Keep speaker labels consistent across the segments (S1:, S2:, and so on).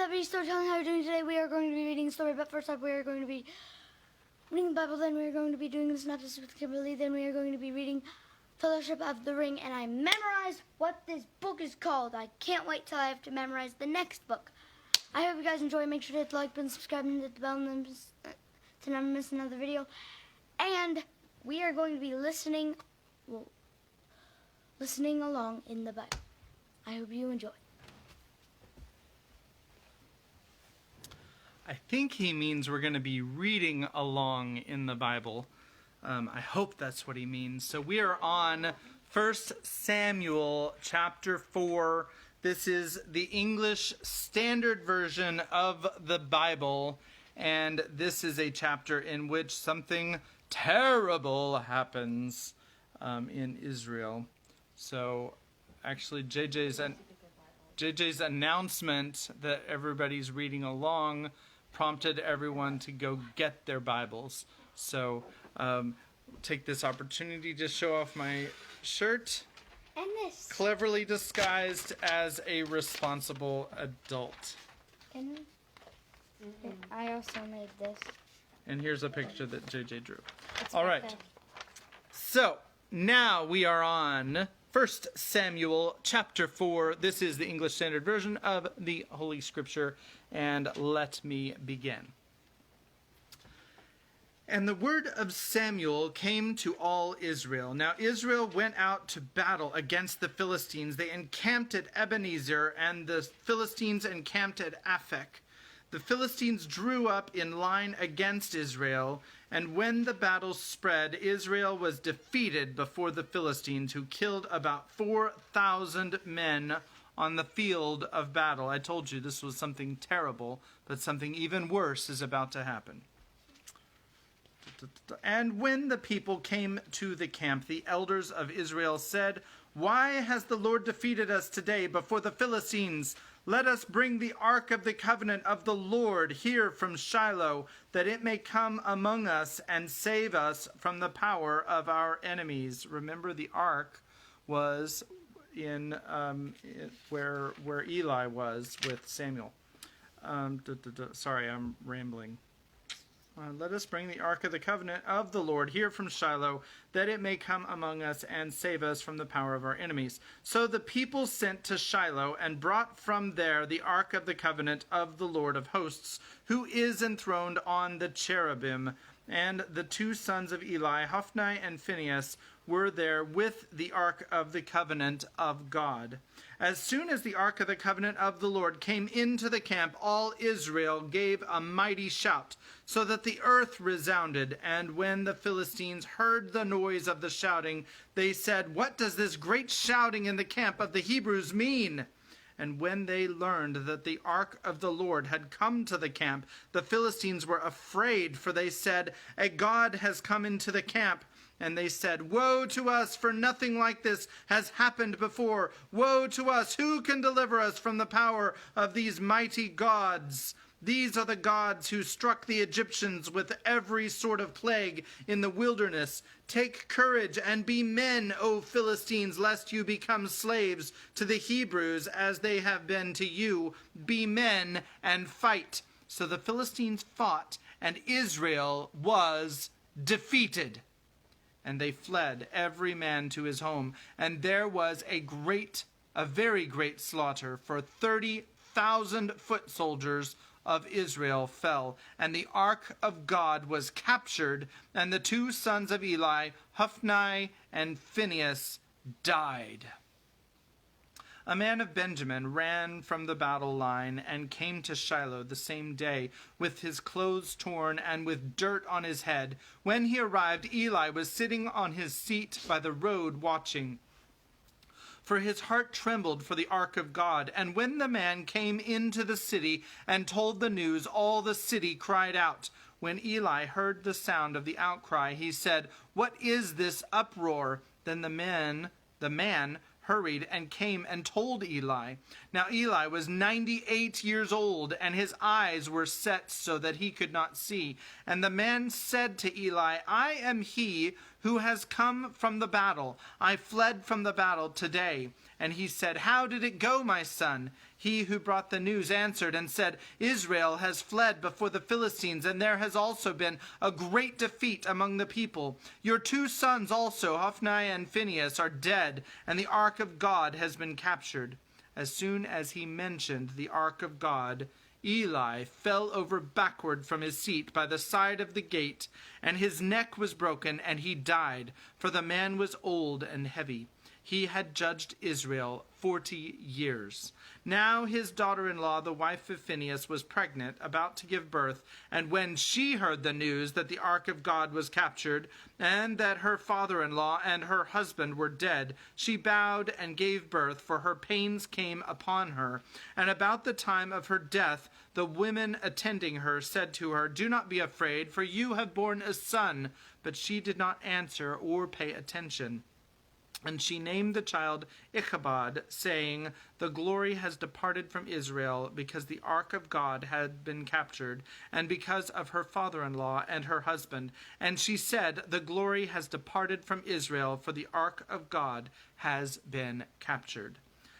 S1: Deputy Storytelling. How are you doing today? We are going to be reading a story, but first up we are going to be reading the Bible, then we are going to be doing the synopsis with Kimberly, then we are going to be reading Fellowship of the Ring, and I memorized what this book is called. I can't wait till I have to memorize the next book. I hope you guys enjoy. Make sure to hit the like button, subscribe, and hit the bell to never miss another video. And we are going to be listening along in the Bible. I hope you enjoy.
S2: I think he means we're going to be reading along in the Bible. I hope that's what he means. So we are on 1 Samuel chapter 4. This is the English Standard Version of the Bible. And this is a chapter in which something terrible happens in Israel. So actually JJ's announcement that everybody's reading along prompted everyone to go get their Bibles. So take this opportunity to show off my shirt.
S1: And this.
S2: Cleverly disguised as a responsible adult.
S1: And I also made this.
S2: And here's a picture that JJ drew.
S1: It's
S2: All
S1: right
S2: right.
S1: there.
S2: So now we are on 1 Samuel chapter 4. This is the English Standard Version of the Holy Scripture. And let me begin. And the word of Samuel came to all Israel. Now Israel went out to battle against the Philistines. They encamped at Ebenezer, and the Philistines encamped at Aphek. The Philistines drew up in line against Israel, and when the battle spread, Israel was defeated before the Philistines, who killed about 4,000 men on the field of battle. I told you this was something terrible, but something even worse is about to happen. And when the people came to the camp, the elders of Israel said, "Why has the Lord defeated us today before the Philistines? Let us bring the ark of the covenant of the Lord here from Shiloh, that it may come among us and save us from the power of our enemies." Remember, the ark was in where Eli was with Samuel. Sorry, I'm rambling. Let us bring the ark of the covenant of the Lord here from Shiloh, that it may come among us and save us from the power of our enemies. So the people sent to Shiloh and brought from there the ark of the covenant of the Lord of hosts, who is enthroned on the cherubim. And the two sons of Eli, Hophni and Phinehas, were there with the ark of the covenant of God. As soon as the ark of the covenant of the Lord came into the camp, all Israel gave a mighty shout, so that the earth resounded. And when the Philistines heard the noise of the shouting, they said, "What does this great shouting in the camp of the Hebrews mean?" And when they learned that the ark of the Lord had come to the camp, the Philistines were afraid, for they said, "A god has come into the camp." And they said, "Woe to us, for nothing like this has happened before. Woe to us, who can deliver us from the power of these mighty gods? These are the gods who struck the Egyptians with every sort of plague in the wilderness. Take courage and be men, O Philistines, lest you become slaves to the Hebrews as they have been to you. Be men and fight." So the Philistines fought, and Israel was defeated. And they fled, every man to his home. And there was a very great slaughter, for 30,000 foot soldiers of Israel fell. And the ark of God was captured, and the two sons of Eli, Hophni and Phinehas, died. A man of Benjamin ran from the battle line and came to Shiloh the same day, with his clothes torn and with dirt on his head. When he arrived, Eli was sitting on his seat by the road watching, for his heart trembled for the ark of God. And when the man came into the city and told the news, all the city cried out. When Eli heard the sound of the outcry, he said, "What is this uproar?" Then the man hurried and came and told Eli. Now Eli was 98 years old, and his eyes were set so that he could not see. And the man said to Eli, "I am he who has come from the battle. I fled from the battle today." And he said, "How did it go, my son?" He who brought the news answered and said, Israel has fled before the Philistines, and there has also been a great defeat among the people. Your 2 sons also, Hophni and Phinehas, are dead, and the ark of God has been captured. As soon as he mentioned the ark of God, Eli fell over backward from his seat by the side of the gate, and his neck was broken, and he died, for the man was old and heavy. He had judged Israel 40 years. Now his daughter-in-law, the wife of Phinehas, was pregnant, about to give birth, and when she heard the news that the ark of God was captured, and that her father-in-law and her husband were dead, she bowed and gave birth, for her pains came upon her. And about the time of her death, the women attending her said to her, Do not be afraid, for you have borne a son. But she did not answer or pay attention. And she named the child Ichabod, saying, The glory has departed from Israel, because the ark of God had been captured, and because of her father-in-law and her husband. And she said, The glory has departed from Israel, for the ark of God has been captured.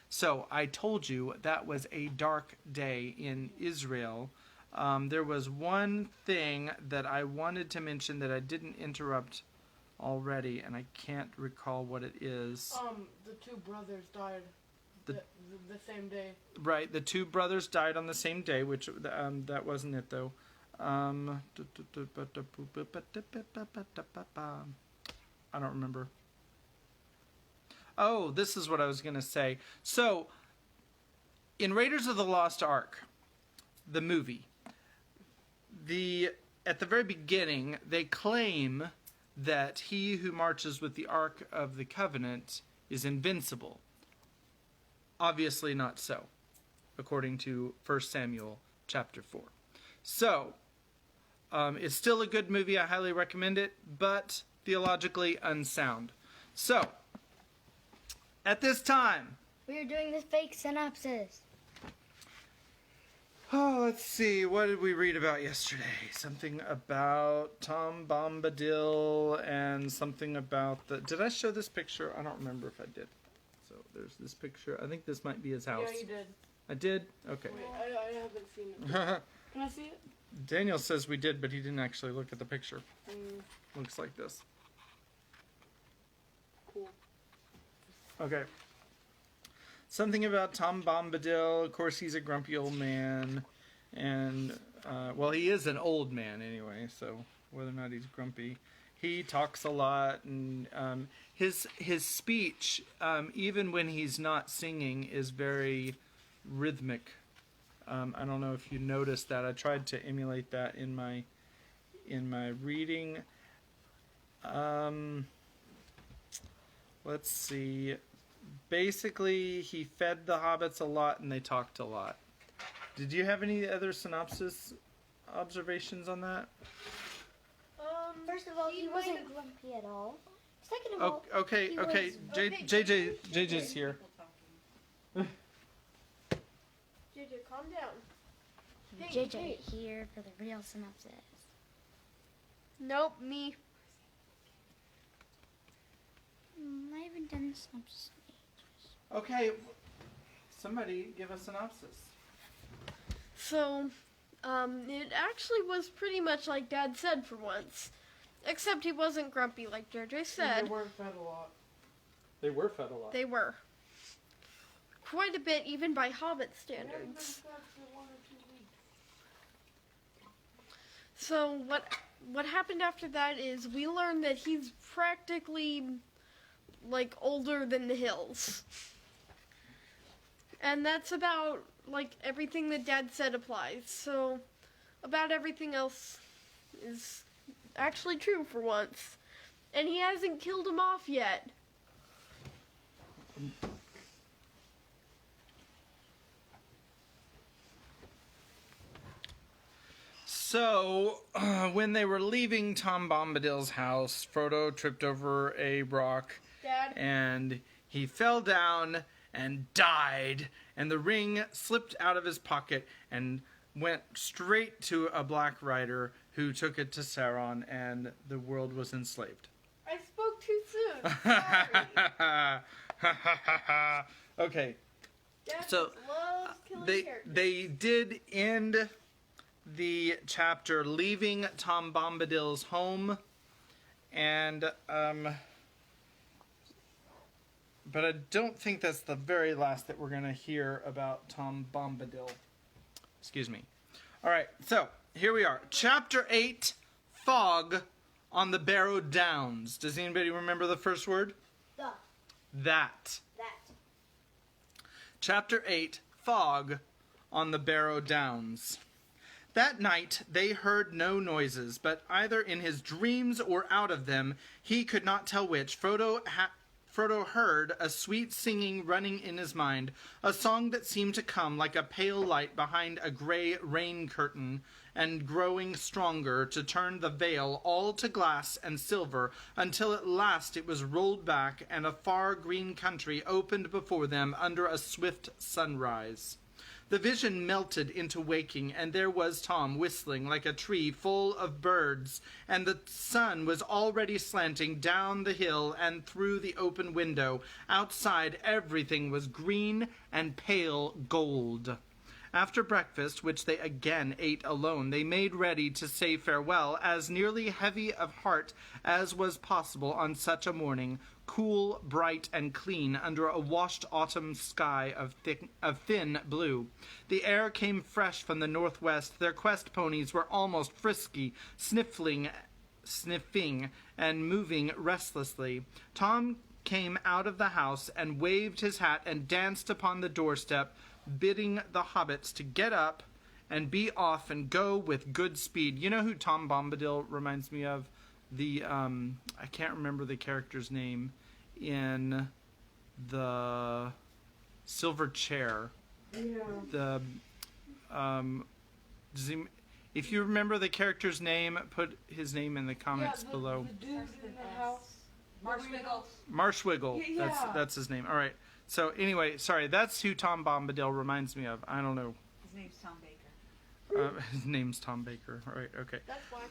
S2: So I told you that was a dark day in Israel. There was one thing that I wanted to mention that I didn't interrupt already, and I can't recall what it is.
S3: The 2 brothers died the same day.
S2: Right, the 2 brothers died on the same day, which that wasn't it though. I don't remember. Oh, this is what I was going to say. So, in Raiders of the Lost Ark, the movie, at the very beginning, they claim that he who marches with the Ark of the Covenant is invincible. Obviously not so, according to 1 Samuel chapter 4. So, it's still a good movie. I highly recommend it, but theologically unsound. So, at this time,
S1: We are doing this fake synopsis.
S2: oh, let's see. What did we read about yesterday? Something about Tom Bombadil and something about the... Did I show this picture? I don't remember if I did. So there's this picture. I think this might be his house.
S3: Yeah, you did.
S2: I did? Okay.
S3: Wait, I haven't seen it. Can I see it?
S2: Daniel says we did, but he didn't actually look at the picture. Looks like this.
S3: Cool.
S2: Okay. Something about Tom Bombadil. Of course, he's a grumpy old man. And, well, he is an old man anyway, so whether or not he's grumpy. He talks a lot, and his speech, even when he's not singing, is very rhythmic. I don't know if you noticed that. I tried to emulate that in my reading. Let's see. Basically, he fed the hobbits a lot, and they talked a lot. Did you have any other synopsis observations on that?
S1: First of all, he wasn't grumpy at all. Second of all,
S2: Okay.
S1: he was-
S2: JJ's here.
S3: JJ, calm down.
S1: JJ here for the real synopsis.
S3: Nope, me.
S1: I haven't done the synopsis.
S2: Okay, somebody give a synopsis.
S3: So, it actually was pretty much like Dad said for once. Except he wasn't grumpy like JJ said.
S4: They were fed a lot.
S2: They were fed a lot.
S3: They were. Quite a bit, even by Hobbit standards. So what happened after that is we learned that he's practically like older than the hills. And that's about like everything that Dad said applies. So about everything else is actually true for once. And he hasn't killed him off yet.
S2: So, when they were leaving Tom Bombadil's house, Frodo tripped over a rock,
S3: Dad?
S2: and he fell down and died, and the ring slipped out of his pocket and went straight to a Black Rider who took it to Sauron, and the world was enslaved.
S3: I spoke too soon. Sorry.
S2: Okay.
S3: Dad
S2: So,
S3: just loves killing
S2: they
S3: characters.
S2: they did end the chapter leaving Tom Bombadil's home, and but I don't think that's the very last that we're going to hear about Tom Bombadil. Excuse me. All right, so here we are. Chapter 8, Fog on the Barrow-Downs. Does anybody remember the first word?
S1: The.
S2: That.
S1: That.
S2: Chapter 8, Fog on the Barrow-Downs. That night they heard no noises, but either in his dreams or out of them, he could not tell which, Frodo heard a sweet singing running in his mind, a song that seemed to come like a pale light behind a grey rain curtain, and growing stronger to turn the veil all to glass and silver, until at last it was rolled back, and a far green country opened before them under a swift sunrise. The vision melted into waking, and there was Tom whistling like a tree full of birds, and the sun was already slanting down the hill and through the open window. Outside everything was green and pale gold. After breakfast, which they again ate alone, they made ready to say farewell, as nearly heavy of heart as was possible on such a morning, cool, bright, and clean, under a washed autumn sky of thin blue. The air came fresh from the northwest. Their quest ponies were almost frisky, sniffing, and moving restlessly. Tom came out of the house and waved his hat and danced upon the doorstep, bidding the hobbits to get up and be off and go with good speed. You know who Tom Bombadil reminds me of? The I can't remember the character's name in the Silver Chair.
S3: Yeah.
S2: The if you remember the character's name, put his name in the comments below.
S3: The dude in the house.
S2: Marshwiggle.
S3: Yeah.
S2: That's his name. All right. So anyway, sorry, that's who Tom Bombadil reminds me of. I don't know.
S4: His name's Tom Baker.
S2: His name's Tom Baker. All right. Okay.
S3: That's fine.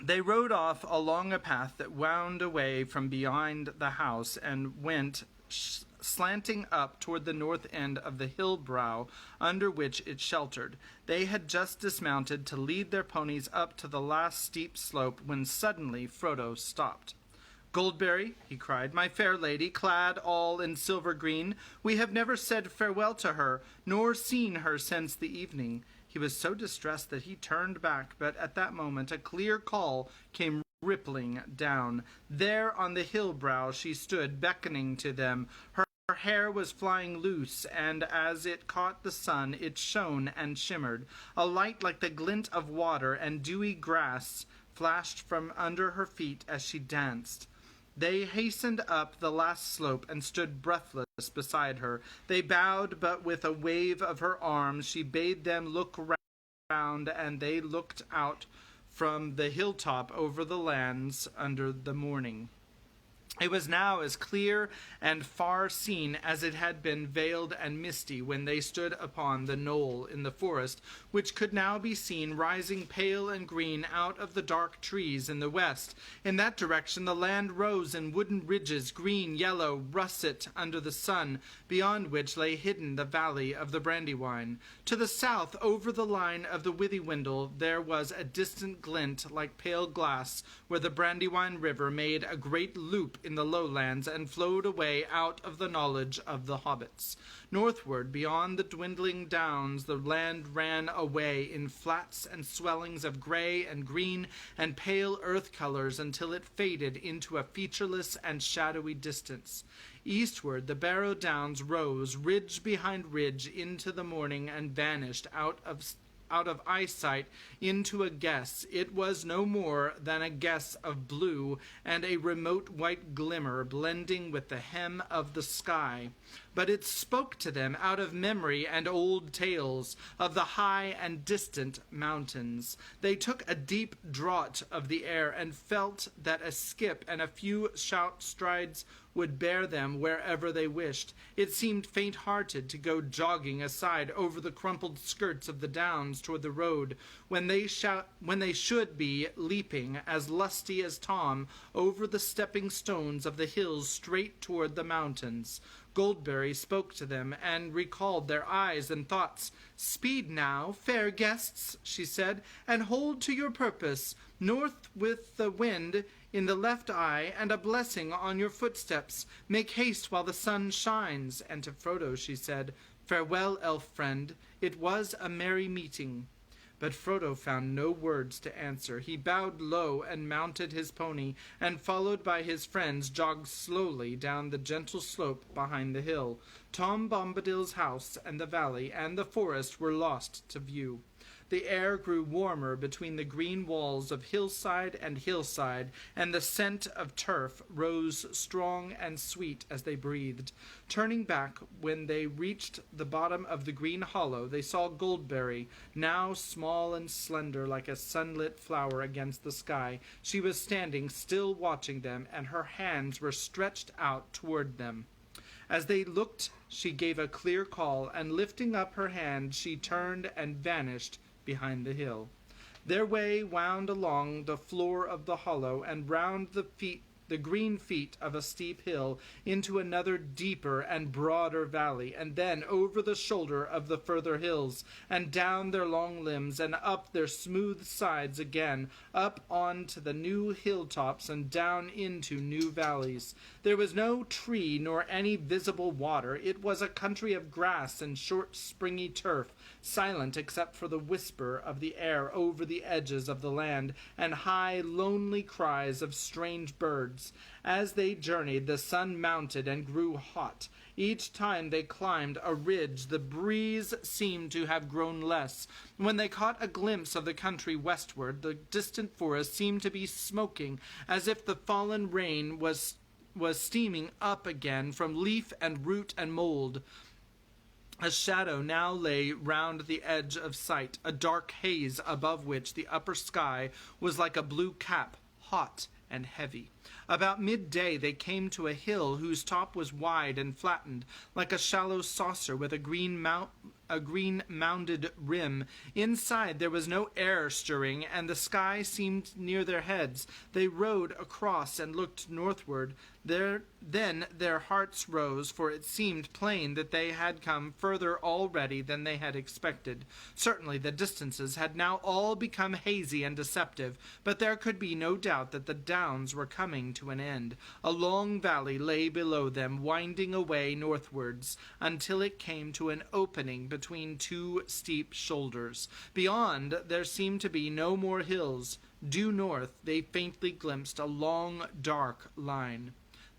S2: They rode off along a path that wound away from behind the house and went slanting up toward the north end of the hill brow under which it sheltered. They had just dismounted to lead their ponies up to the last steep slope when suddenly Frodo stopped. "Goldberry," he cried, "my fair lady, clad all in silver green, we have never said farewell to her, nor seen her since the evening." He was so distressed that he turned back, but at that moment a clear call came rippling down. There on the hill brow she stood, beckoning to them. Her hair was flying loose, and as it caught the sun, it shone and shimmered. A light like the glint of water and dewy grass flashed from under her feet as she danced. They hastened up the last slope and stood breathless beside her. They bowed, but with a wave of her arm she bade them look round, and they looked out from the hilltop over the lands under the morning. It was now as clear and far seen as it had been veiled and misty when they stood upon the knoll in the forest, which could now be seen rising pale and green out of the dark trees in the west. In that direction the land rose in wooden ridges, green, yellow, russet under the sun, beyond which lay hidden the valley of the Brandywine. To the south, over the line of the Withywindle, there was a distant glint like pale glass, where the Brandywine River made a great loop in the lowlands and flowed away out of the knowledge of the hobbits. Northward, beyond the dwindling downs, the land ran away in flats and swellings of gray and green and pale earth colors until it faded into a featureless and shadowy distance. Eastward, the Barrow-Downs rose, ridge behind ridge, into the morning and vanished out of eyesight into a guess. It was no more than a guess of blue and a remote white glimmer blending with the hem of the sky. But it spoke to them out of memory and old tales of the high and distant mountains. They took a deep draught of the air and felt that a skip and a few short strides would bear them wherever they wished. It seemed faint-hearted to go jogging aside over the crumpled skirts of the downs toward the road, when they should be leaping, as lusty as Tom, over the stepping stones of the hills straight toward the mountains. Goldberry spoke to them and recalled their eyes and thoughts. "Speed now, fair guests," she said, "and hold to your purpose. North with the wind in the left eye, and a blessing on your footsteps. Make haste while the sun shines." And to Frodo she said, "Farewell, elf friend. It was a merry meeting." But Frodo found no words to answer. He bowed low and mounted his pony, and followed by his friends jogged slowly down the gentle slope behind the hill. Tom Bombadil's house and the valley and the forest were lost to view. The air grew warmer between the green walls of hillside and hillside, and the scent of turf rose strong and sweet as they breathed. Turning back, when they reached the bottom of the green hollow, they saw Goldberry, now small and slender like a sunlit flower against the sky. She was standing still watching them, and her hands were stretched out toward them. As they looked, she gave a clear call, and lifting up her hand, she turned and vanished behind the hill. Their way wound along the floor of the hollow and round the green feet of a steep hill into another deeper and broader valley, and then over the shoulder of the further hills, and down their long limbs, and up their smooth sides again, up on to the new hilltops, and down into new valleys. There was no tree nor any visible water. It was a country of grass and short springy turf, silent except for the whisper of the air over the edges of the land, and high, lonely cries of strange birds. As they journeyed, the sun mounted and grew hot. Each time they climbed a ridge, the breeze seemed to have grown less. When they caught a glimpse of the country westward, the distant forest seemed to be smoking, as if the fallen rain was steaming up again from leaf and root and mold. A shadow now lay round the edge of sight, a dark haze above which the upper sky was like a blue cap, hot and heavy. About midday they came to a hill whose top was wide and flattened, like a shallow saucer with a green mounded rim. Inside there was no air stirring, and the sky seemed near their heads. They rode across and looked northward. Then their hearts rose, for it seemed plain that they had come further already than they had expected. Certainly the distances had now all become hazy and deceptive, but there could be no doubt that the downs were coming to an end. A long valley lay below them, winding away northwards, until it came to an opening between two steep shoulders. Beyond, there seemed to be no more hills. Due north, they faintly glimpsed a long, dark line.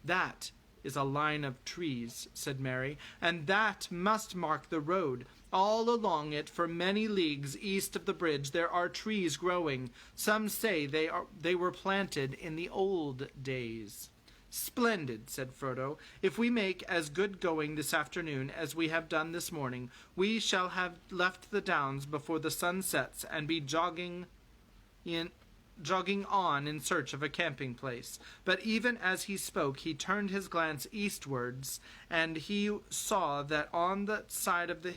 S2: "That is a line of trees," said Mary, "and that must mark the road. All along it, for many leagues east of the bridge, there are trees growing. Some say they were planted in the old days." "Splendid," said Frodo. "If we make as good going this afternoon as we have done this morning, we shall have left the downs before the sun sets and be jogging on in search of a camping place." But even as he spoke, he turned his glance eastwards, and he saw that on that side the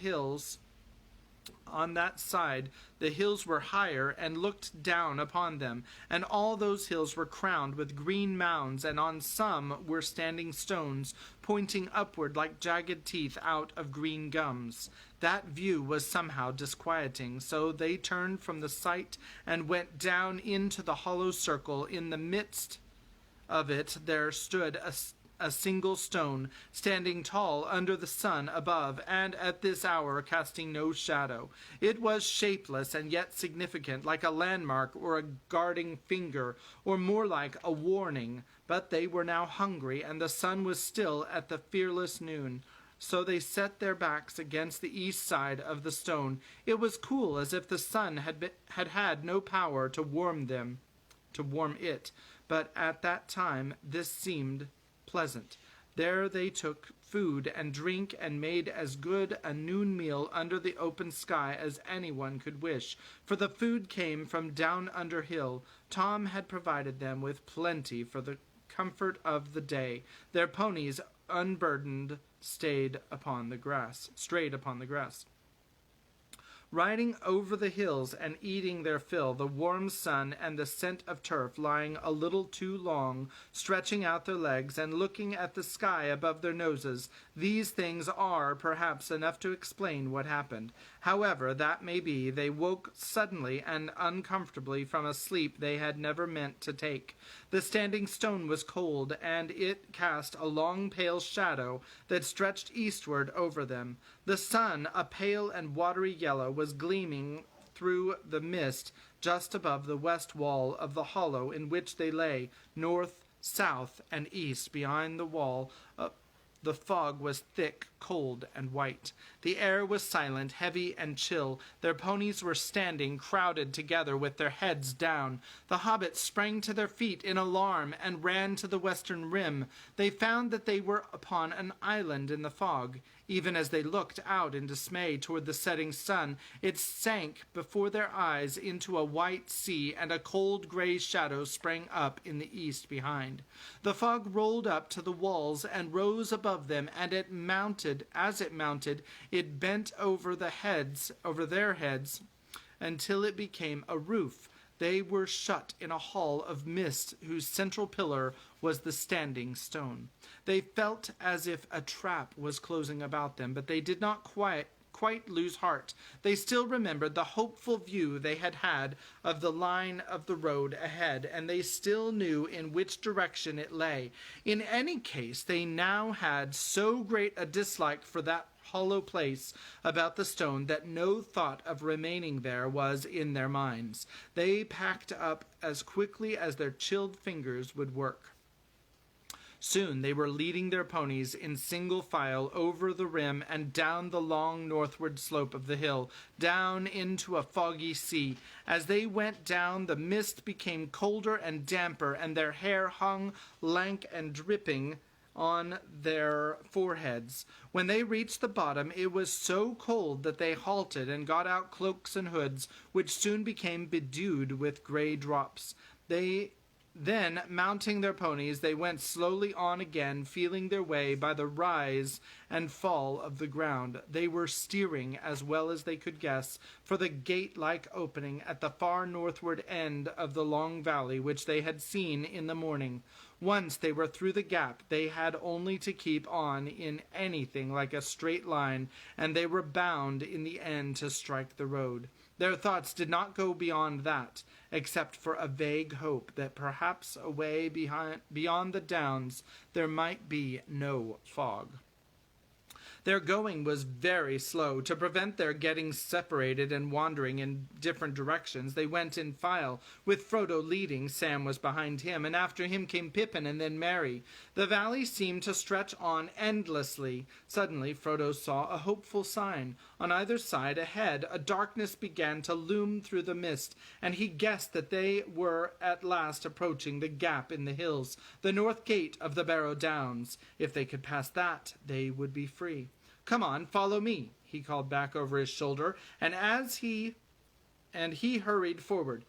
S2: hills were higher and looked down upon them, and all those hills were crowned with green mounds, and on some were standing stones, pointing upward like jagged teeth out of green gums. That view was somehow disquieting, so they turned from the sight and went down into the hollow circle. In the midst of it there stood a single stone, standing tall under the sun above, and at this hour casting no shadow. It was shapeless and yet significant, like a landmark or a guarding finger, or more like a warning. But they were now hungry, and the sun was still at the fearless noon. So they set their backs against the east side of the stone. It was cool, as if the sun had no power to warm it. But at that time this seemed pleasant. There they took food and drink and made as good a noon meal under the open sky as anyone could wish, for the food came from down under hill. Tom had provided them with plenty for the comfort of the day. Their ponies, unburdened, strayed upon the grass. riding over the hills and eating their fill, the warm sun and the scent of turf lying a little too long, stretching out their legs and looking at the sky above their noses. These things are, perhaps, enough to explain what happened. However that may be, they woke suddenly and uncomfortably from a sleep they had never meant to take. The standing stone was cold, and it cast a long pale shadow that stretched eastward over them. The sun, a pale and watery yellow, was gleaming through the mist just above the west wall of the hollow in which they lay. North, south, and east behind the wall the fog was thick, cold, and white. The air was silent, heavy, and chill. Their ponies were standing, crowded together with their heads down. The hobbits sprang to their feet in alarm and ran to the western rim. They found that they were upon an island in the fog. Even as they looked out in dismay toward the setting sun, it sank before their eyes into a white sea, and a cold gray shadow sprang up in the east behind. The fog rolled up to the walls and rose above them, and as it mounted, it bent over their heads, until it became a roof. They were shut in a hall of mist whose central pillar was the standing stone. They felt as if a trap was closing about them, but they did not quite lose heart. They still remembered the hopeful view they had had of the line of the road ahead, and they still knew in which direction it lay. In any case, they now had so great a dislike for that hollow place about the stone that no thought of remaining there was in their minds. They packed up as quickly as their chilled fingers would work. Soon they were leading their ponies in single file over the rim and down the long northward slope of the hill, down into a foggy sea. As they went down, the mist became colder and damper, and their hair hung lank and dripping on their foreheads. When they reached the bottom, it was so cold that they halted and got out cloaks and hoods, which soon became bedewed with gray drops. Then, mounting their ponies, they went slowly on again, feeling their way by the rise and fall of the ground. They were steering, as well as they could guess, for the gate-like opening at the far northward end of the long valley which they had seen in the morning. Once they were through the gap, they had only to keep on in anything like a straight line, and they were bound in the end to strike the road. Their thoughts did not go beyond that, except for a vague hope that perhaps away beyond the downs there might be no fog. Their going was very slow. To prevent their getting separated and wandering in different directions, they went in file, with Frodo leading. Sam was behind him, and after him came Pippin and then Merry. The valley seemed to stretch on endlessly. Suddenly Frodo saw a hopeful sign. On either side, ahead, a darkness began to loom through the mist, and he guessed that they were at last approaching the gap in the hills, the north gate of the Barrow-Downs. If they could pass that, they would be free. "Come on, follow me," he called back over his shoulder, and he hurried forward.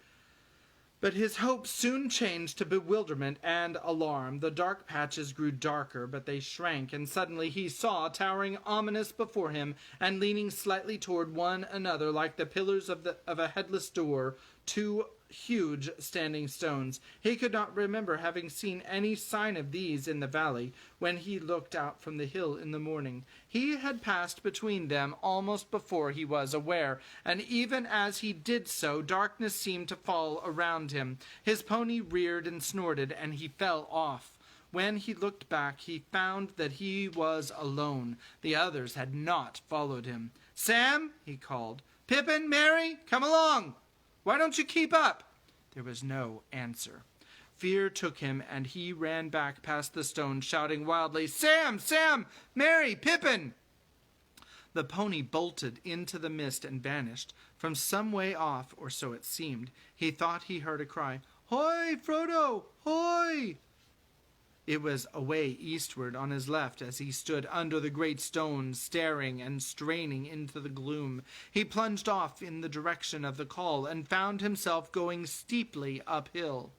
S2: But his hopes soon changed to bewilderment and alarm. The dark patches grew darker, but they shrank, and suddenly he saw, towering ominous before him, and leaning slightly toward one another like the pillars of a headless door, two huge standing stones. He could not remember having seen any sign of these in the valley when he looked out from the hill in the morning. He had passed between them almost before he was aware, and even as he did so, darkness seemed to fall around him. His pony reared and snorted, and he fell off. When he looked back, he found that he was alone. The others had not followed him. "Sam," he called. "Pippin, Merry, come along! Why don't you keep up?" There was no answer. Fear took him, and he ran back past the stone, shouting wildly, "Sam! Sam! Merry! Pippin!" The pony bolted into the mist and vanished. From some way off, or so it seemed, he thought he heard a cry, "Hoy, Frodo! Hoy!" It was away eastward on his left as he stood under the great stone, staring and straining into the gloom. He plunged off in the direction of the call and found himself going steeply uphill.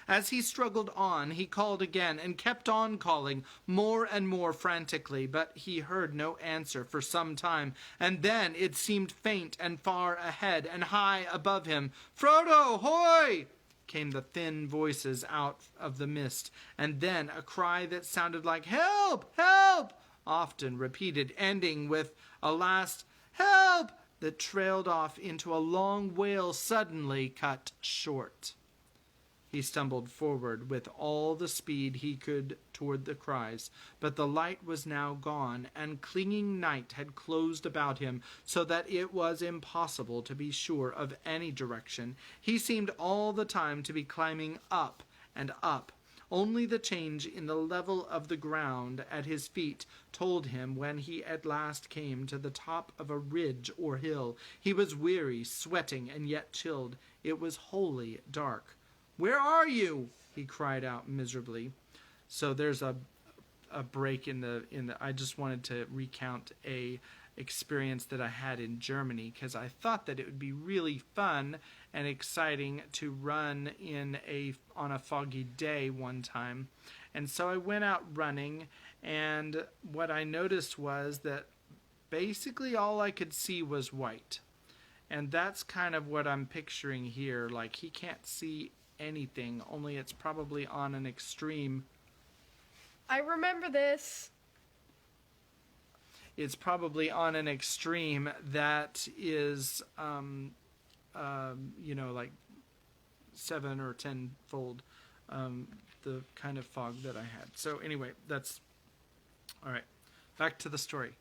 S2: As he struggled on, he called again and kept on calling more and more frantically, but he heard no answer for some time, and then it seemed faint and far ahead and high above him. "Frodo, hoy!" came the thin voices out of the mist, and then a cry that sounded like "Help! Help!" often repeated, ending with a last "Help!" that trailed off into a long wail suddenly cut short. He stumbled forward with all the speed he could toward the cries, but the light was now gone, and clinging night had closed about him, so that it was impossible to be sure of any direction. He seemed all the time to be climbing up and up. Only the change in the level of the ground at his feet told him when he at last came to the top of a ridge or hill. He was weary, sweating, and yet chilled. It was wholly dark. "Where are you?" he cried out miserably. So there's a break in the I just wanted to recount a experience that I had in Germany, because I thought that it would be really fun and exciting to run on a foggy day one time. And so I went out running, and what I noticed was that basically all I could see was white. And that's kind of what I'm picturing here. Like, he can't see anything, only it's probably on an extreme.
S3: I remember this.
S2: It's probably on an extreme that is, like 7 or 10-fold the kind of fog that I had. So anyway, that's all right. Back to the story.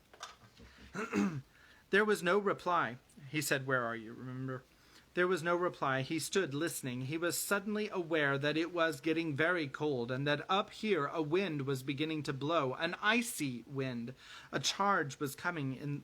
S2: There was no reply. He said, "Where are you?" Remember? There was no reply. He stood listening. He was suddenly aware that it was getting very cold, and that up here a wind was beginning to blow, an icy wind. A change was coming in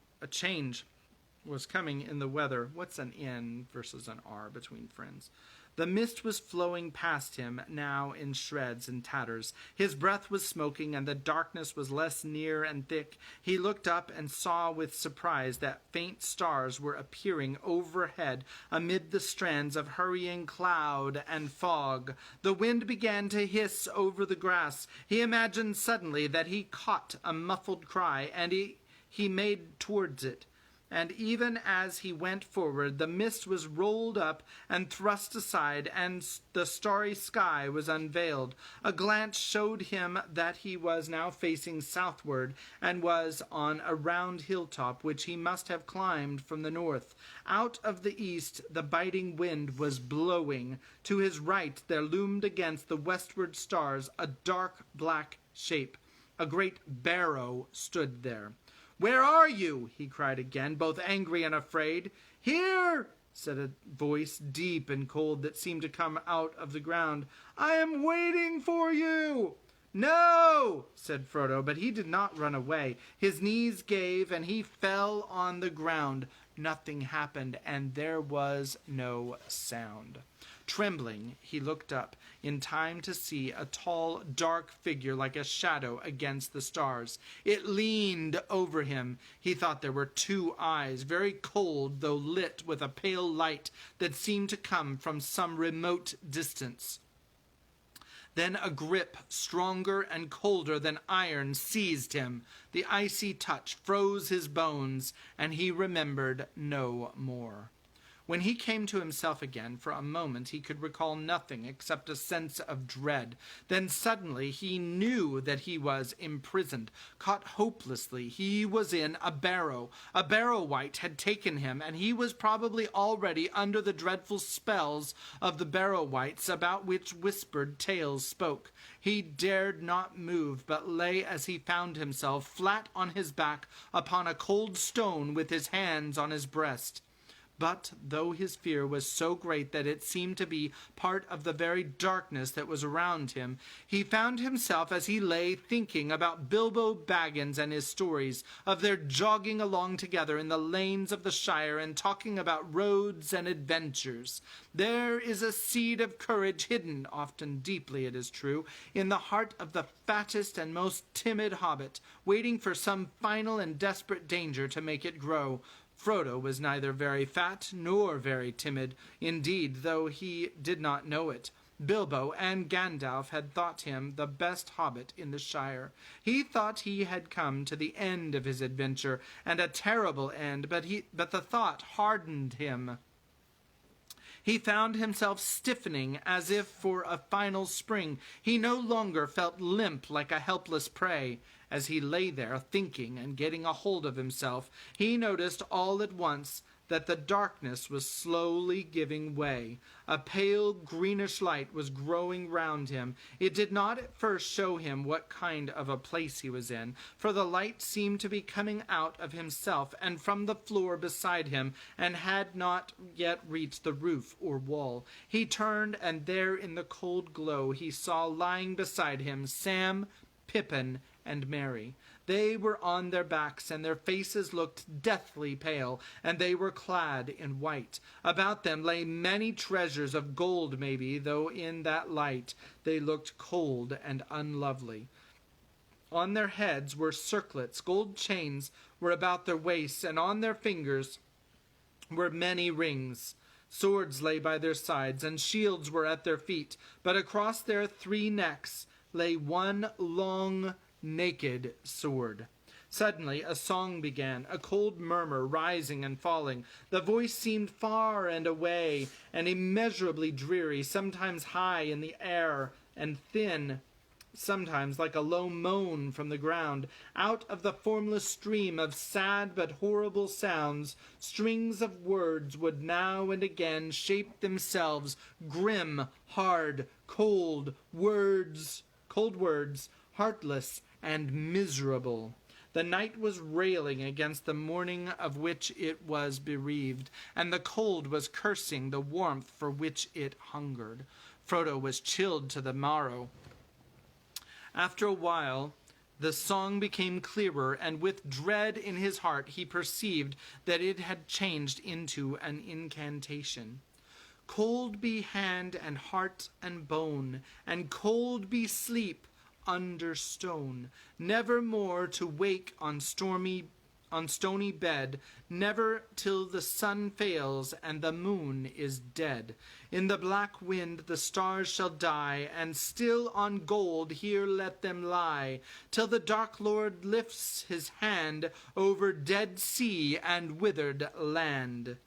S2: the weather. What's an N versus an R between friends? The mist was flowing past him now in shreds and tatters. His breath was smoking, and the darkness was less near and thick. He looked up and saw with surprise that faint stars were appearing overhead amid the strands of hurrying cloud and fog. The wind began to hiss over the grass. He imagined suddenly that he caught a muffled cry, and he made towards it. And even as he went forward, the mist was rolled up and thrust aside, and the starry sky was unveiled. A glance showed him that he was now facing southward, and was on a round hilltop which he must have climbed from the north. Out of the east the biting wind was blowing. To his right there loomed against the westward stars a dark black shape. A great barrow stood there. "Where are you?" he cried again, both angry and afraid. "Here," said a voice deep and cold that seemed to come out of the ground. "I am waiting for you." "No," said Frodo, but he did not run away. His knees gave, and he fell on the ground. Nothing happened, and there was no sound. Trembling, he looked up, in time to see a tall, dark figure like a shadow against the stars. It leaned over him. He thought there were 2 eyes, very cold, though lit with a pale light that seemed to come from some remote distance. Then a grip, stronger and colder than iron, seized him. The icy touch froze his bones, and he remembered no more. When he came to himself again, for a moment he could recall nothing except a sense of dread. Then suddenly he knew that he was imprisoned, caught hopelessly. He was in a barrow. A Barrow-wight had taken him, and he was probably already under the dreadful spells of the Barrow-wights about which whispered tales spoke. He dared not move, but lay as he found himself, flat on his back upon a cold stone with his hands on his breast. But though his fear was so great that it seemed to be part of the very darkness that was around him, he found himself as he lay thinking about Bilbo Baggins and his stories, of their jogging along together in the lanes of the Shire and talking about roads and adventures. There is a seed of courage hidden, often deeply it is true, in the heart of the fattest and most timid hobbit, waiting for some final and desperate danger to make it grow. Frodo was neither very fat nor very timid, indeed, though he did not know it. Bilbo and Gandalf had thought him the best hobbit in the Shire. He thought he had come to the end of his adventure, and a terrible end, but the thought hardened him. He found himself stiffening as if for a final spring. He no longer felt limp like a helpless prey. As he lay there thinking and getting a hold of himself, he noticed all at once that the darkness was slowly giving way. A pale greenish light was growing round him. It did not at first show him what kind of a place he was in, for the light seemed to be coming out of himself and from the floor beside him, and had not yet reached the roof or wall. He turned, and there in the cold glow he saw lying beside him Sam, Pippin, and Merry. They were on their backs, and their faces looked deathly pale, and they were clad in white. About them lay many treasures of gold, maybe, though in that light they looked cold and unlovely. On their heads were circlets, gold chains were about their waists, and on their fingers were many rings. Swords lay by their sides, and shields were at their feet, but across their 3 necks lay one long, naked sword. Suddenly a song began, a cold murmur rising and falling. The voice seemed far and away, and immeasurably dreary, sometimes high in the air and thin, sometimes like a low moan from the ground. Out of the formless stream of sad but horrible sounds, strings of words would now and again shape themselves, grim, hard, cold words, heartless and miserable. The night was railing against the morning of which it was bereaved, and the cold was cursing the warmth for which it hungered. Frodo was chilled to the marrow. After a while, the song became clearer, and with dread in his heart he perceived that it had changed into an incantation. Cold be hand and heart and bone, and cold be sleep under stone, never more to wake on stony bed, never till the sun fails and the moon is dead. In the black wind the stars shall die, and still on gold here let them lie, till the Dark Lord lifts his hand over dead sea and withered land.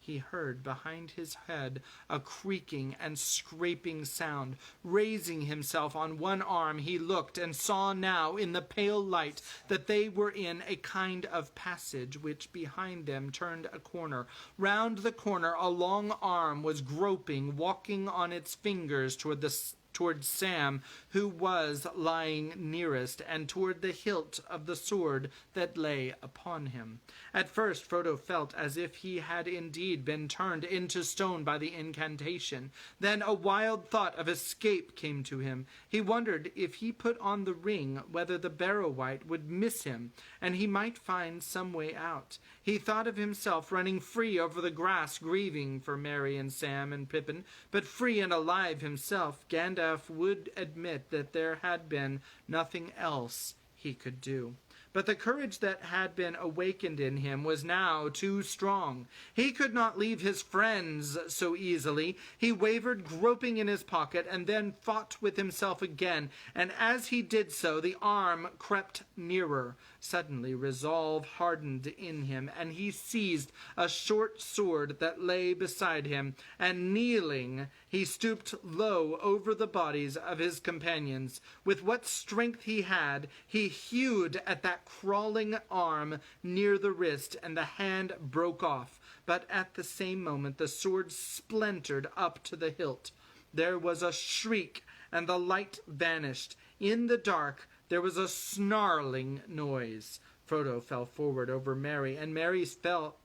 S2: He heard behind his head a creaking and scraping sound. Raising himself on one arm, he looked and saw now in the pale light that they were in a kind of passage which behind them turned a corner. Round the corner a long arm was groping, walking on its fingers toward Sam, who was lying nearest, and toward the hilt of the sword that lay upon him. At first Frodo felt as if he had indeed been turned into stone by the incantation. Then a wild thought of escape came to him. He wondered if he put on the ring whether the Barrow-wight would miss him, and he might find some way out. He thought of himself running free over the grass, grieving for Merry and Sam and Pippin, but free and alive himself. Gandalf would admit that there had been nothing else he could do. But the courage that had been awakened in him was now too strong. He could not leave his friends so easily. He wavered, groping in his pocket, and then fought with himself again, and as he did so the arm crept nearer. Suddenly resolve hardened in him, and he seized a short sword that lay beside him, and kneeling, he stooped low over the bodies of his companions. With what strength he had, he hewed at that crawling arm near the wrist, and the hand broke off. But at the same moment the sword splintered up to the hilt. There was a shriek, and the light vanished. In the dark there was a snarling noise. Frodo fell forward over Merry, and Merry's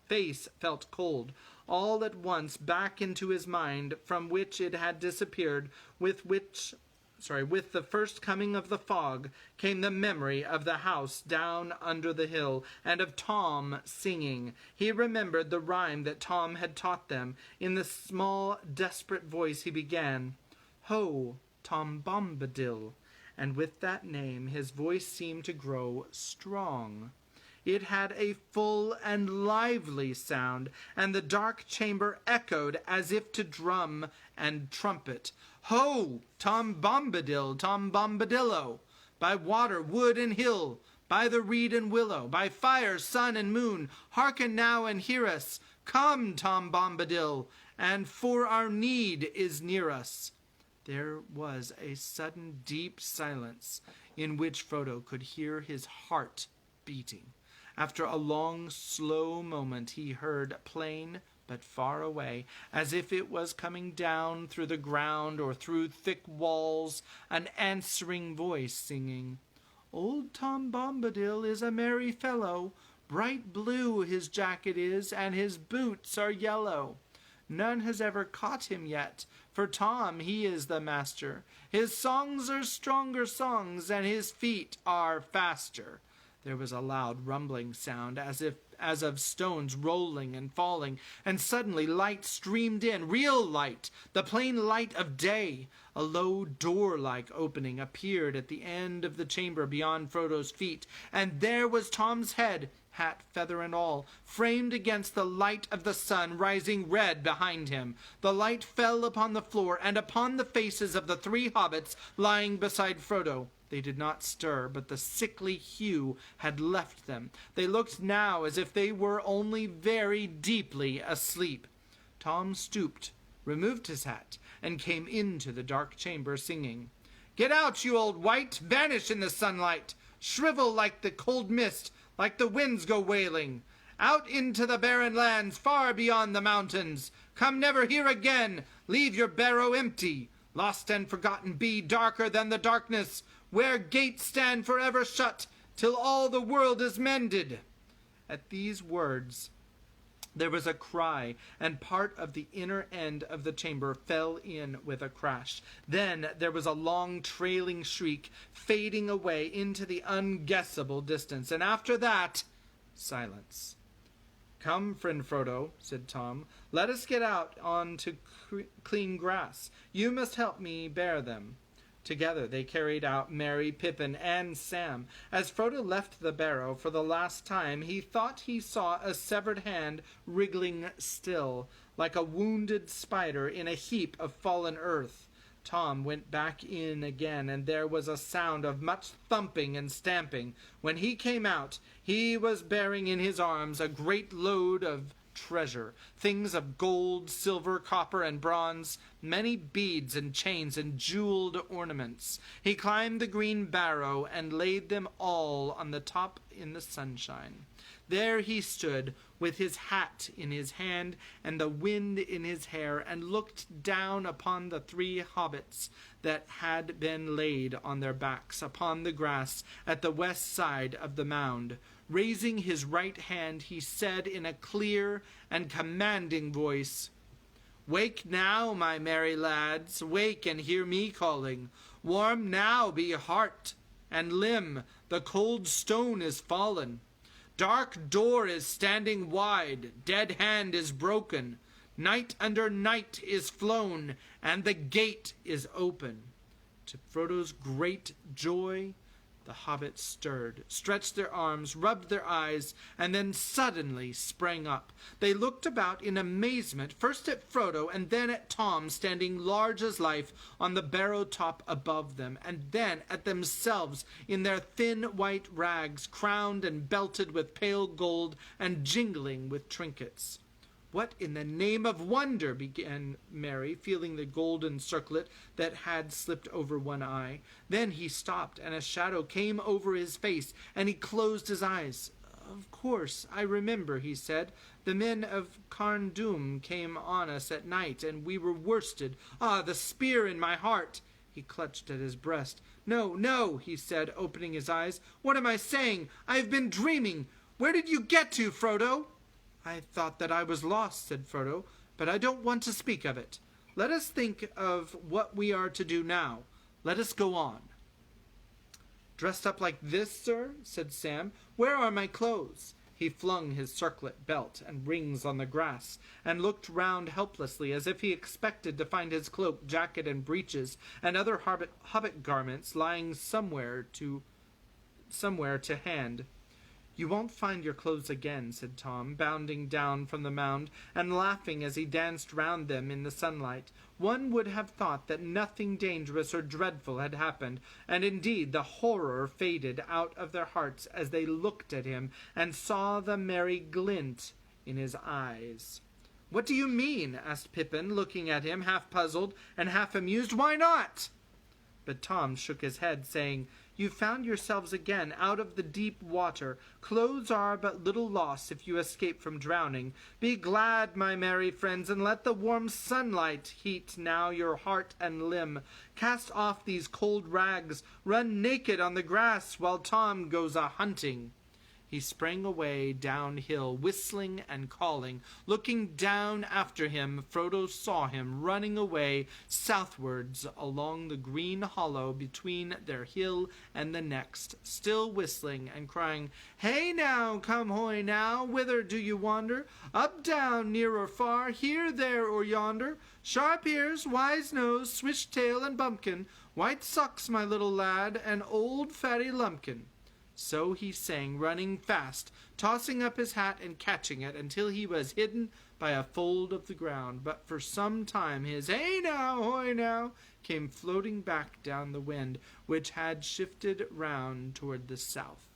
S2: face felt cold. All at once back into his mind, from which it had disappeared, with the first coming of the fog, came the memory of the house down under the hill, and of Tom singing. He remembered the rhyme that Tom had taught them. In the small, desperate voice he began, "Ho, Tom Bombadil," and with that name his voice seemed to grow strong. It had a full and lively sound, and the dark chamber echoed as if to drum and trumpet. Ho, Tom Bombadil, Tom Bombadillo! By water, wood, and hill, by the reed and willow, by fire, sun, and moon, hearken now and hear us. Come, Tom Bombadil, and for our need is near us. There was a sudden deep silence in which Frodo could hear his heart beating. After a long, slow moment he heard plain but far away, as if it was coming down through the ground or through thick walls, an answering voice singing, Old Tom Bombadil is a merry fellow, bright blue his jacket is, and his boots are yellow. None has ever caught him yet, for Tom he is the master. His songs are stronger songs, and his feet are faster. There was a loud rumbling sound, as of stones rolling and falling, and suddenly light streamed in, real light, the plain light of day. A low door-like opening appeared at the end of the chamber beyond Frodo's feet, and there was Tom's head, hat, feather, and all, framed against the light of the sun rising red behind him. The light fell upon the floor and upon the faces of the three hobbits lying beside Frodo. They did not stir, but the sickly hue had left them. They looked now as if they were only very deeply asleep. Tom stooped, removed his hat, and came into the dark chamber singing, Get out, you old wight! Vanish in the sunlight! Shrivel like the cold mist, like the winds go wailing! Out into the barren lands, far beyond the mountains! Come never here again! Leave your barrow empty! Lost and forgotten be, darker than the darkness, where gates stand forever shut, till all the world is mended. At these words there was a cry, and part of the inner end of the chamber fell in with a crash. Then there was a long trailing shriek, fading away into the unguessable distance, and after that, silence. Come, friend Frodo, said Tom, let us get out on to clean grass. You must help me bear them. Together they carried out Merry, Pippin, and Sam. As Frodo left the barrow for the last time, he thought he saw a severed hand wriggling still, like a wounded spider in a heap of fallen earth. Tom went back in again, and there was a sound of much thumping and stamping. When he came out, he was bearing in his arms a great load of treasure, things of gold, silver, copper, and bronze, many beads and chains and jeweled ornaments. He climbed the green barrow and laid them all on the top in the sunshine. There he stood, with his hat in his hand and the wind in his hair, and looked down upon the three hobbits that had been laid on their backs upon the grass at the west side of the mound. Raising his right hand, he said in a clear and commanding voice, Wake now, my merry lads, wake and hear me calling. Warm now be heart and limb, the cold stone is fallen. Dark door is standing wide, dead hand is broken. Night under night is flown, and the gate is open. To Frodo's great joy, the hobbits stirred, stretched their arms, rubbed their eyes, and then suddenly sprang up. They looked about in amazement, first at Frodo and then at Tom, standing large as life on the barrow top above them, and then at themselves in their thin white rags, crowned and belted with pale gold and jingling with trinkets. What in the name of wonder, began Merry, feeling the golden circlet that had slipped over one eye. Then he stopped, and a shadow came over his face, and he closed his eyes. Of course, I remember, he said. The men of Carn Dûm came on us at night, and we were worsted. Ah, the spear in my heart! He clutched at his breast. No, no, he said, opening his eyes. What am I saying? I have been dreaming. Where did you get to, Frodo? I thought that I was lost, said Frodo, but I don't want to speak of it. Let us think of what we are to do now. Let us go on. Dressed up like this, sir? Said Sam. Where are my clothes? He flung his circlet, belt, and rings on the grass, and looked round helplessly as if he expected to find his cloak, jacket, and breeches, and other hobbit garments lying somewhere to hand. "You won't find your clothes again," said Tom, bounding down from the mound and laughing as he danced round them in the sunlight. One would have thought that nothing dangerous or dreadful had happened, and indeed the horror faded out of their hearts as they looked at him and saw the merry glint in his eyes. "What do you mean?" asked Pippin, looking at him, half puzzled and half amused. "Why not?" But Tom shook his head, saying, "You found yourselves again out of the deep water. Clothes are but little loss if you escape from drowning. Be glad, my merry friends, and let the warm sunlight heat now your heart and limb. Cast off these cold rags, run naked on the grass while Tom goes a-hunting." He sprang away downhill, whistling and calling. Looking down after him, Frodo saw him running away southwards along the green hollow between their hill and the next, still whistling and crying, "Hey now, come hoy now, whither do you wander? Up, down, near or far, here, there, or yonder? Sharp ears, wise nose, swish tail, and bumpkin, white socks, my little lad, and old fatty lumpkin." So he sang, running fast, tossing up his hat and catching it until he was hidden by a fold of the ground. But for some time his "Hey now, hoy now" came floating back down the wind, which had shifted round toward the south.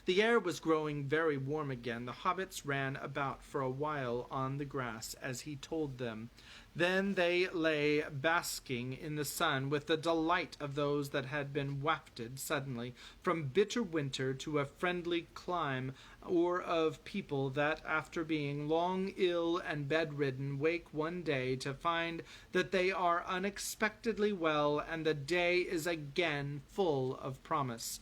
S2: The air was growing very warm again. The hobbits ran about for a while on the grass, as he told them. Then they lay basking in the sun with the delight of those that had been wafted suddenly from bitter winter to a friendly clime, or of people that, after being long ill and bedridden, wake one day to find that they are unexpectedly well, and the day is again full of promise.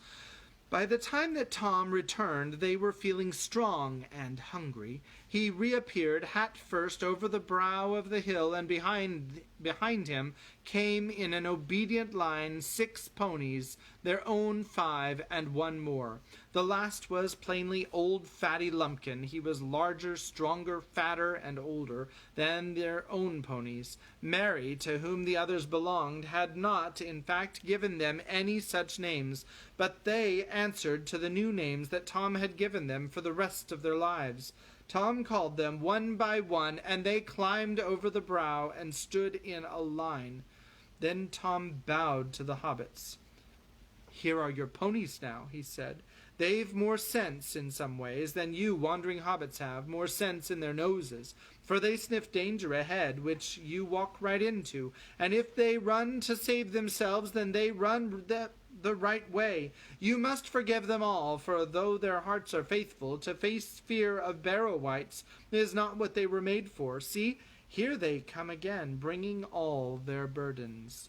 S2: By the time that Tom returned, they were feeling strong and hungry. He reappeared, hat first, over the brow of the hill, and behind him came in an obedient line 6 ponies, their own 5, and one more. The last was plainly old fatty Lumpkin. He was larger, stronger, fatter, and older than their own ponies. Mary, to whom the others belonged, had not, in fact, given them any such names, but they answered to the new names that Tom had given them for the rest of their lives. Tom called them one by one, and they climbed over the brow and stood in a line. Then Tom bowed to the hobbits. "Here are your ponies now," he said. "They've more sense in some ways than you wandering hobbits have, more sense in their noses, for they sniff danger ahead, which you walk right into, and if they run to save themselves, then they run the right way. You must forgive them all, for though their hearts are faithful, to face fear of Barrow-wights is not what they were made for. See, here they come again, bringing all their burdens."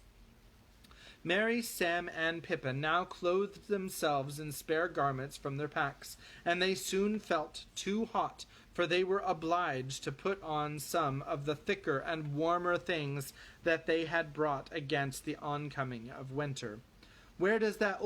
S2: Merry, Sam, and Pippin now clothed themselves in spare garments from their packs, and they soon felt too hot, for they were obliged to put on some of the thicker and warmer things that they had brought against the oncoming of winter. Where does that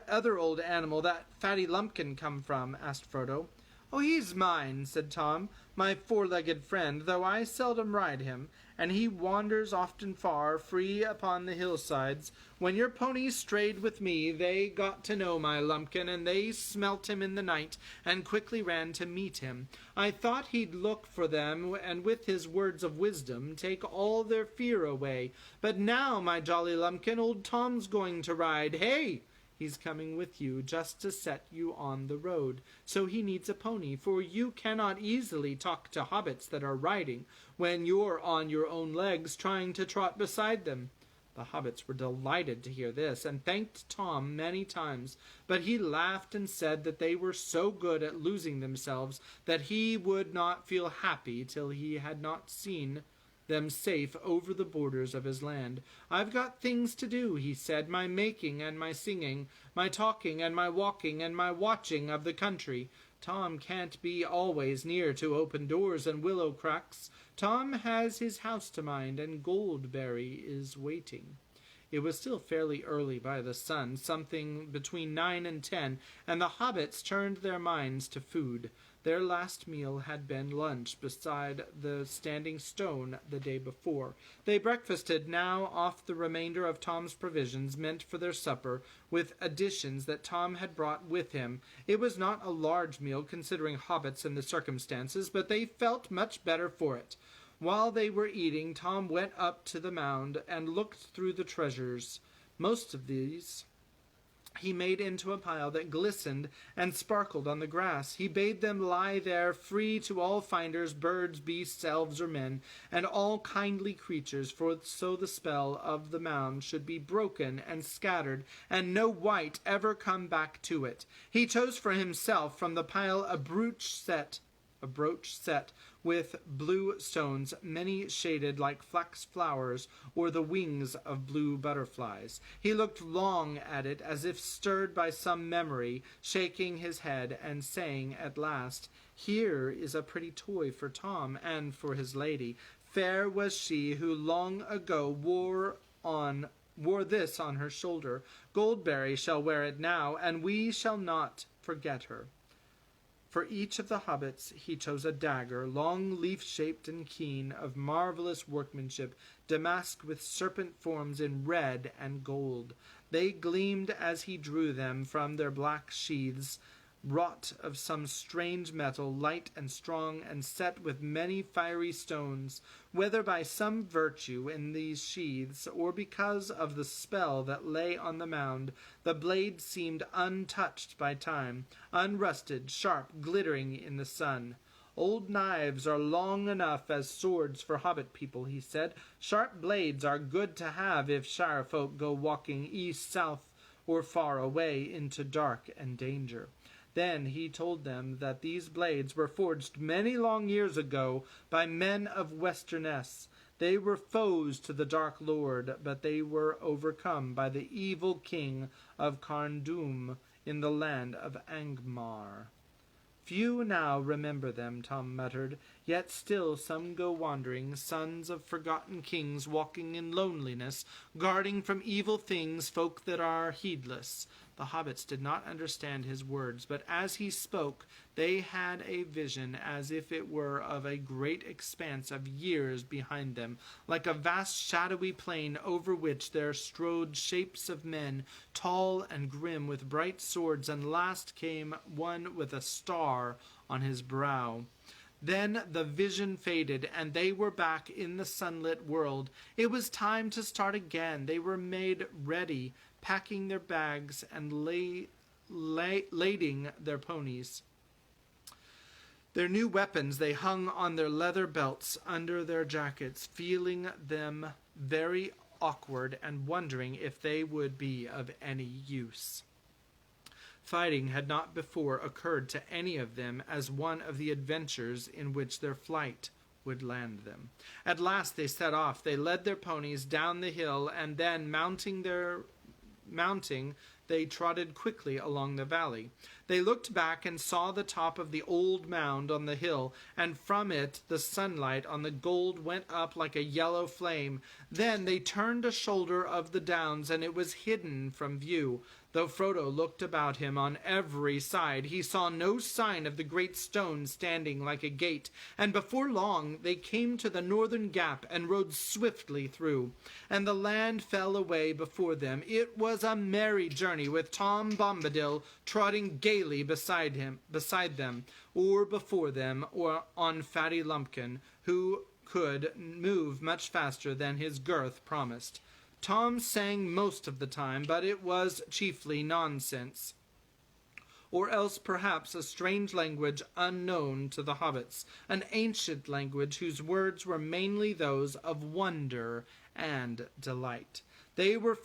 S2: other old animal, that fatty Lumpkin, come from?" asked Frodo. "Oh, he's mine," said Tom, "my 4-legged friend, though I seldom ride him, and he wanders often far, free upon the hillsides. When your ponies strayed with me, they got to know my Lumpkin, and they smelt him in the night, and quickly ran to meet him. I thought he'd look for them, and with his words of wisdom take all their fear away. But now, my jolly Lumpkin, old Tom's going to ride. Hey! He's coming with you just to set you on the road. So he needs a pony, for you cannot easily talk to hobbits that are riding when you're on your own legs trying to trot beside them." The hobbits were delighted to hear this, and thanked Tom many times, but he laughed and said that they were so good at losing themselves that he would not feel happy till he had not seen them safe over the borders of his land. "I've got things to do," he said, "my making and my singing, my talking and my walking and my watching of the country. Tom can't be always near to open doors and willow cracks. Tom has his house to mind, and Goldberry is waiting." It was still fairly early by the sun, something between 9 and 10, and the hobbits turned their minds to food. Their last meal had been lunch beside the standing stone the day before. They breakfasted now off the remainder of Tom's provisions meant for their supper, with additions that Tom had brought with him. It was not a large meal considering hobbits and the circumstances, but they felt much better for it. While they were eating, Tom went up to the mound and looked through the treasures. Most of these he made into a pile that glistened and sparkled on the grass. He bade them lie there, free to all finders, birds, beasts, elves, or men, and all kindly creatures, for so the spell of the mound should be broken and scattered, and no wight ever come back to it. He chose for himself from the pile a brooch set with blue stones, many shaded like flax flowers or the wings of blue butterflies. He looked long at it as if stirred by some memory, shaking his head and saying at last, "Here is a pretty toy for Tom and for his lady. Fair was she who long ago wore this on her shoulder. Goldberry shall wear it now, and we shall not forget her." For each of the hobbits he chose a dagger, long leaf-shaped and keen, of marvelous workmanship, damasked with serpent forms in red and gold. They gleamed as he drew them from their black sheaths, wrought of some strange metal, light and strong, and set with many fiery stones. Whether by some virtue in these sheaths, or because of the spell that lay on the mound, the blade seemed untouched by time, unrusted, sharp, glittering in the sun. "Old knives are long enough as swords for hobbit people," he said. "Sharp blades are good to have if shire folk go walking east, south, or far away into dark and danger." Then he told them that these blades were forged many long years ago by men of Westernesse. They were foes to the Dark Lord, but they were overcome by the evil king of Carndum in the land of Angmar. "Few now remember them," Tom muttered, "yet still some go wandering, sons of forgotten kings, walking in loneliness, guarding from evil things folk that are heedless." The hobbits did not understand his words, but as he spoke they had a vision as if it were of a great expanse of years behind them, like a vast shadowy plain over which there strode shapes of men, tall and grim, with bright swords, and last came one with a star on his brow. Then the vision faded, and they were back in the sunlit world. It was time to start again. They were made ready, packing their bags and lading their ponies. Their new weapons they hung on their leather belts under their jackets, feeling them very awkward and wondering if they would be of any use. Fighting had not before occurred to any of them as one of the adventures in which their flight would land them. At last they set off. They led their ponies down the hill, and then, mounting, they trotted quickly along the valley. They looked back and saw the top of the old mound on the hill, and from it the sunlight on the gold went up like a yellow flame. Then they turned a shoulder of the downs, and it was hidden from view. Though Frodo looked about him on every side, he saw no sign of the great stone standing like a gate, and before long they came to the northern gap and rode swiftly through, and the land fell away before them. It was a merry journey, with Tom Bombadil trotting gaily beside them, or before them, or on Fatty Lumpkin, who could move much faster than his girth promised. Tom sang most of the time, but it was chiefly nonsense, or else perhaps a strange language unknown to the hobbits, an ancient language whose words were mainly those of wonder and delight. They went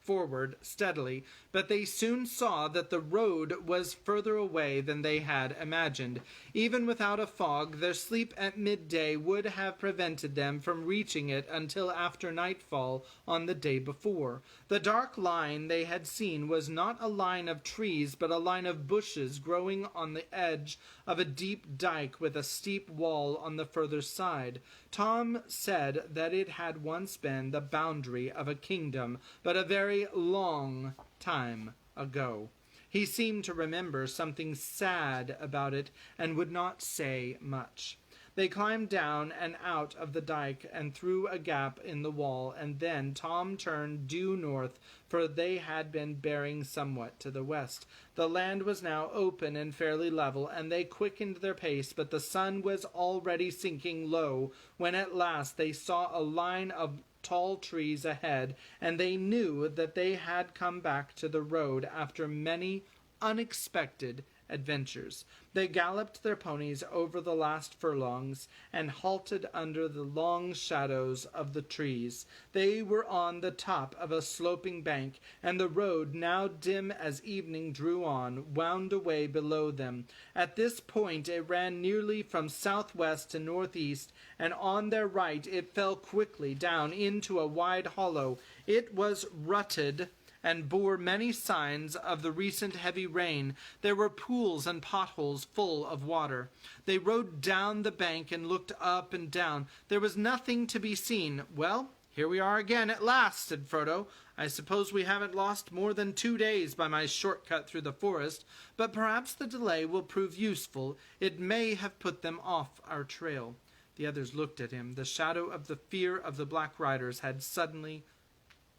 S2: forward steadily, but they soon saw that the road was further away than they had imagined. Even without a fog, their sleep at midday would have prevented them from reaching it until after nightfall on the day before. The dark line they had seen was not a line of trees, but a line of bushes growing on the edge of a deep dike with a steep wall on the further side. Tom said that it had once been the boundary of a kingdom, but a very long time ago. He seemed to remember something sad about it and would not say much. They climbed down and out of the dike and through a gap in the wall, and then Tom turned due north, for they had been bearing somewhat to the west. The land was now open and fairly level, and they quickened their pace, but the sun was already sinking low when at last they saw a line of tall trees ahead, and they knew that they had come back to the road after many unexpected adventures. They galloped their ponies over the last furlongs and halted under the long shadows of the trees. They were on the top of a sloping bank, and the road, now dim as evening drew on, wound away below them. At this point it ran nearly from southwest to northeast, and on their right it fell quickly down into a wide hollow. It was rutted and bore many signs of the recent heavy rain. There were pools and potholes full of water. They rode down the bank and looked up and down. There was nothing to be seen. "Well, here we are again at last," said Frodo. "I suppose we haven't lost more than 2 days by my shortcut through the forest, but perhaps the delay will prove useful. It may have put them off our trail." The others looked at him. The shadow of the fear of the Black Riders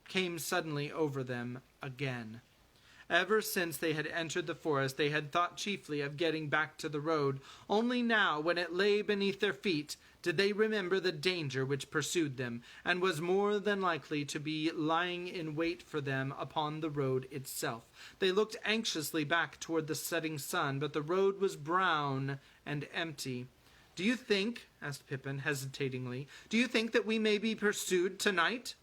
S2: came suddenly over them again. Ever since they had entered the forest, they had thought chiefly of getting back to the road. Only now, when it lay beneath their feet, did they remember the danger which pursued them, and was more than likely to be lying in wait for them upon the road itself. They looked anxiously back toward the setting sun, but the road was brown and empty. "Do you think," asked Pippin hesitatingly, "do you think that we may be pursued tonight?"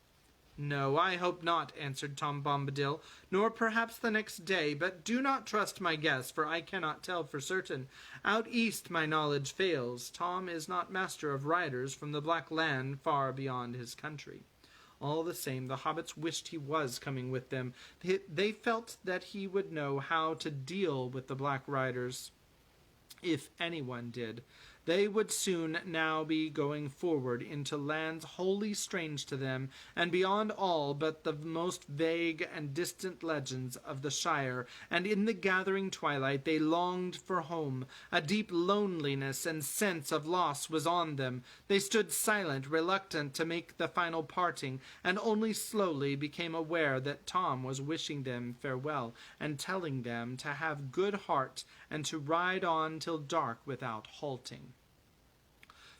S2: "No, I hope not," answered Tom Bombadil, "nor perhaps the next day, but do not trust my guess, for I cannot tell for certain. Out east my knowledge fails. Tom is not master of riders from the Black Land far beyond his country." All the same, the hobbits wished he was coming with them. They felt that he would know how to deal with the Black Riders, if anyone did. They would soon now be going forward into lands wholly strange to them, and beyond all but the most vague and distant legends of the Shire, and in the gathering twilight they longed for home. A deep loneliness and sense of loss was on them. They stood silent, reluctant to make the final parting, and only slowly became aware that Tom was wishing them farewell, and telling them to have good heart and to ride on till dark without halting.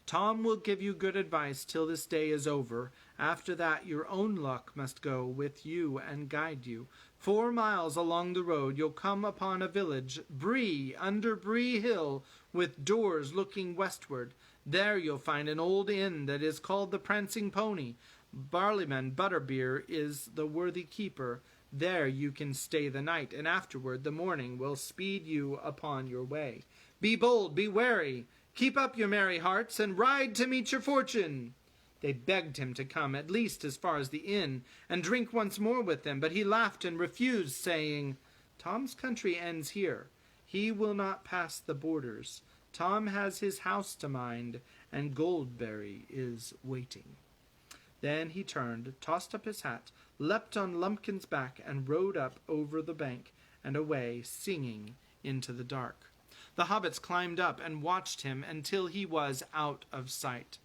S2: "Tom will give you good advice till this day is over. After that your own luck must go with you and guide you. 4 miles along the road you'll come upon a village, Bree, under Bree Hill, with doors looking westward. There you'll find an old inn that is called the Prancing Pony. Barleyman Butterbeer is the worthy keeper. There you can stay the night, and afterward the morning will speed you upon your way. Be bold, be wary. Keep up your merry hearts, and ride to meet your fortune." They begged him to come at least as far as the inn, and drink once more with them, but he laughed and refused, saying, "Tom's country ends here. He will not pass the borders. Tom has his house to mind, and Goldberry is waiting." Then he turned, tossed up his hat, leapt on Lumpkin's back, and rode up over the bank and away, singing, into the dark. The hobbits climbed up and watched him until he was out of sight.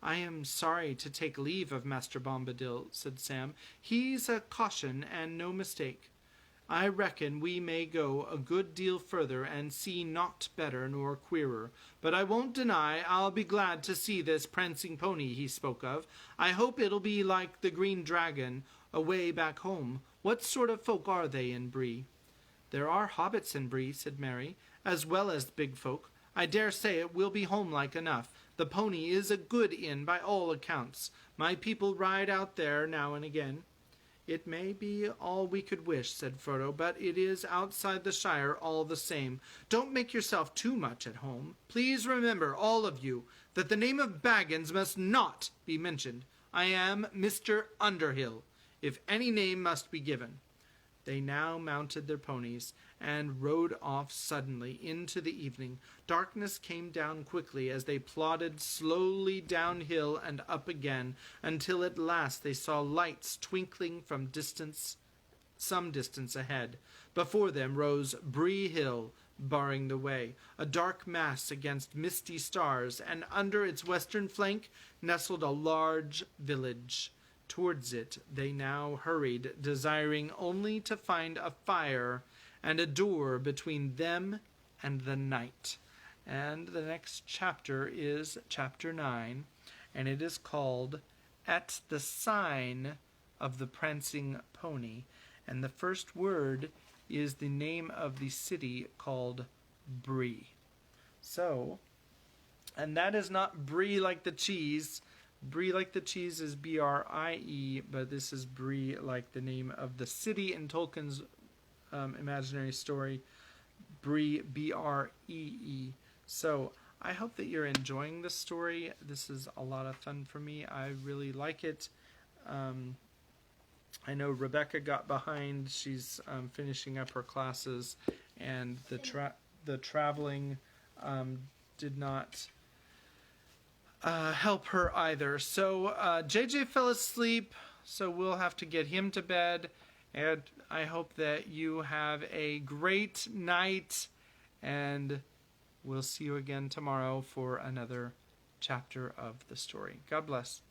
S2: "I am sorry to take leave of Master Bombadil," said Sam. "He's a caution and no mistake. I reckon we may go a good deal further and see naught better nor queerer. But I won't deny I'll be glad to see this prancing pony he spoke of. I hope it'll be like the Green Dragon away back home. What sort of folk are they in Bree?" "There are hobbits in Bree," said Mary, "as well as big folk. I dare say it will be homelike enough. The pony is a good inn by all accounts. My people ride out there now and again." "It may be all we could wish," said Frodo, "but it is outside the Shire all the same. Don't make yourself too much at home. Please remember, all of you, that the name of Baggins must not be mentioned. I am Mr. Underhill, if any name must be given." They now mounted their ponies and rode off suddenly into the evening. Darkness came down quickly as they plodded slowly downhill and up again, until at last they saw lights twinkling from some distance ahead. Before them rose Bree Hill, barring the way, a dark mass against misty stars, and under its western flank nestled a large village. Towards it they now hurried, desiring only to find a fire and a door between them and the night. And the next chapter is chapter 9, and it is called At the Sign of the Prancing Pony. And the first word is the name of the city called Bree. So, and that is not Brie like the cheese. Brie like the cheese is B-R-I-E, but this is Bree like the name of the city in Tolkien's imaginary story, Bree, B-R-E-E. So I hope that you're enjoying this story. This is a lot of fun for me. I really like it. I know Rebecca got behind. She's finishing up her classes, and the traveling did not help her either. So JJ fell asleep, so we'll have to get him to bed. And I hope that you have a great night, and we'll see you again tomorrow for another chapter of the story. God bless.